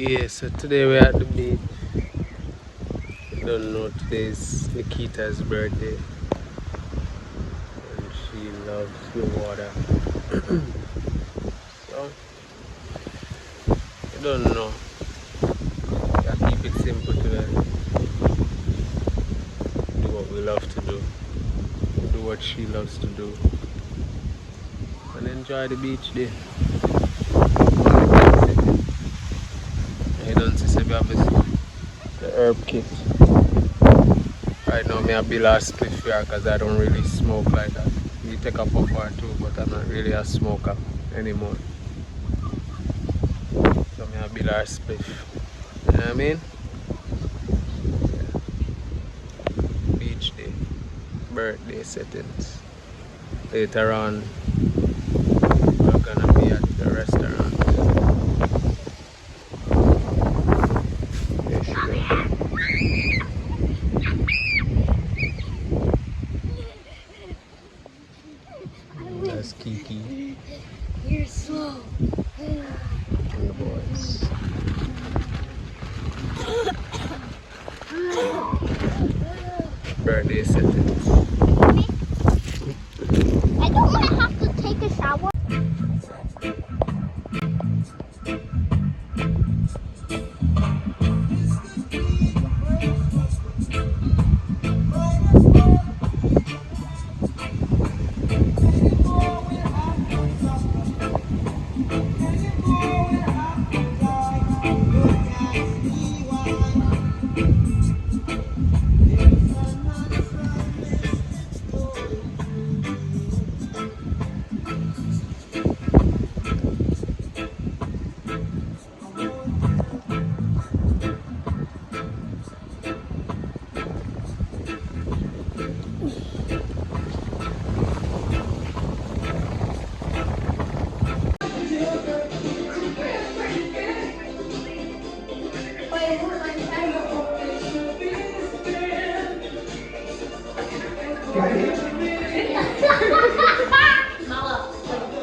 Yeah, so today we're at the beach. You don't know, today's Nikita's birthday and she loves the water. So, you don't know. I keep it simple today. Do what we love to do. Do what she loves to do. And enjoy the beach day. I don't see if you have the herb kit. Right now, me a bill a spliff here because I don't really smoke like that. Me take a puff or two, but I'm not really a smoker anymore. So me a bill a spliff. You know what I mean? Yeah. Beach day, birthday settings. Later on, we're gonna be at the restaurant. There she goes. That's Kiki You're slow. and the boys. Birthday settings. I don't want to have to take a shower.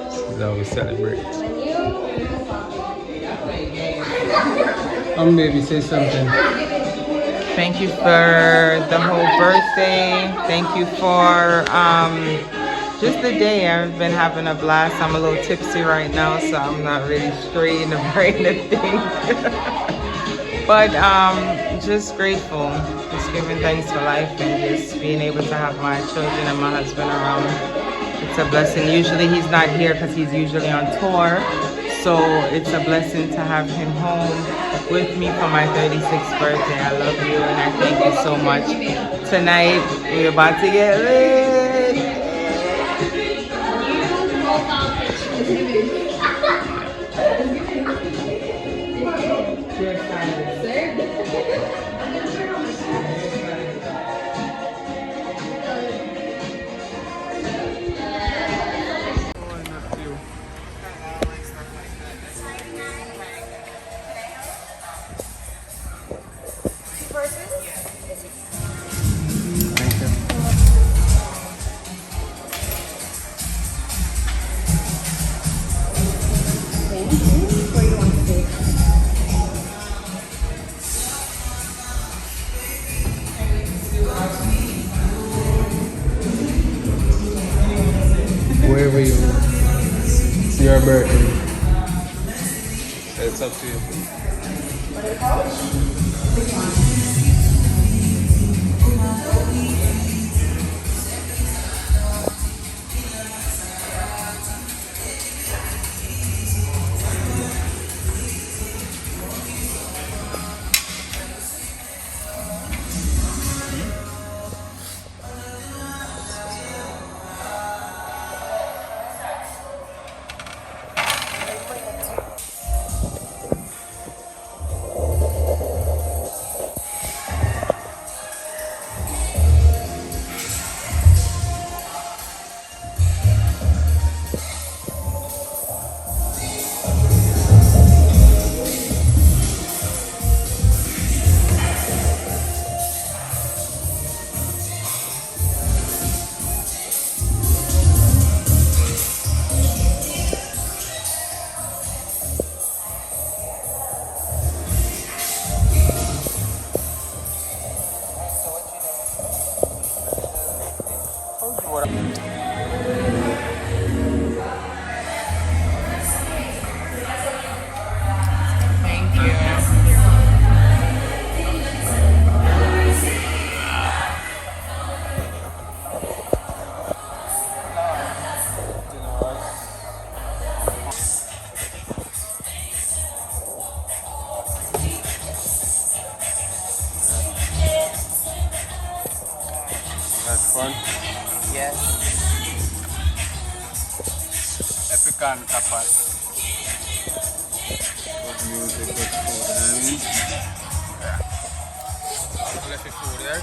This is how we celebrate. Baby, say something. Thank you for the whole birthday. Thank you for just the day. I've been having a blast. I'm a little tipsy right now, so I'm not really straight in the brain to think. But just grateful. Just giving thanks for life and just being able to have my children and my husband around. It's a blessing. Usually he's not here because he's usually on tour. So it's a blessing to have him home with me for my 36th birthday. I love you and I thank you so much. Tonight we're about to get lit. Wherever you are. It's your birthday. It's up to you. Thank you. That's fun. Yes. Epican tapas. Good music, good food, you know what I mean? Yeah. Left your food there.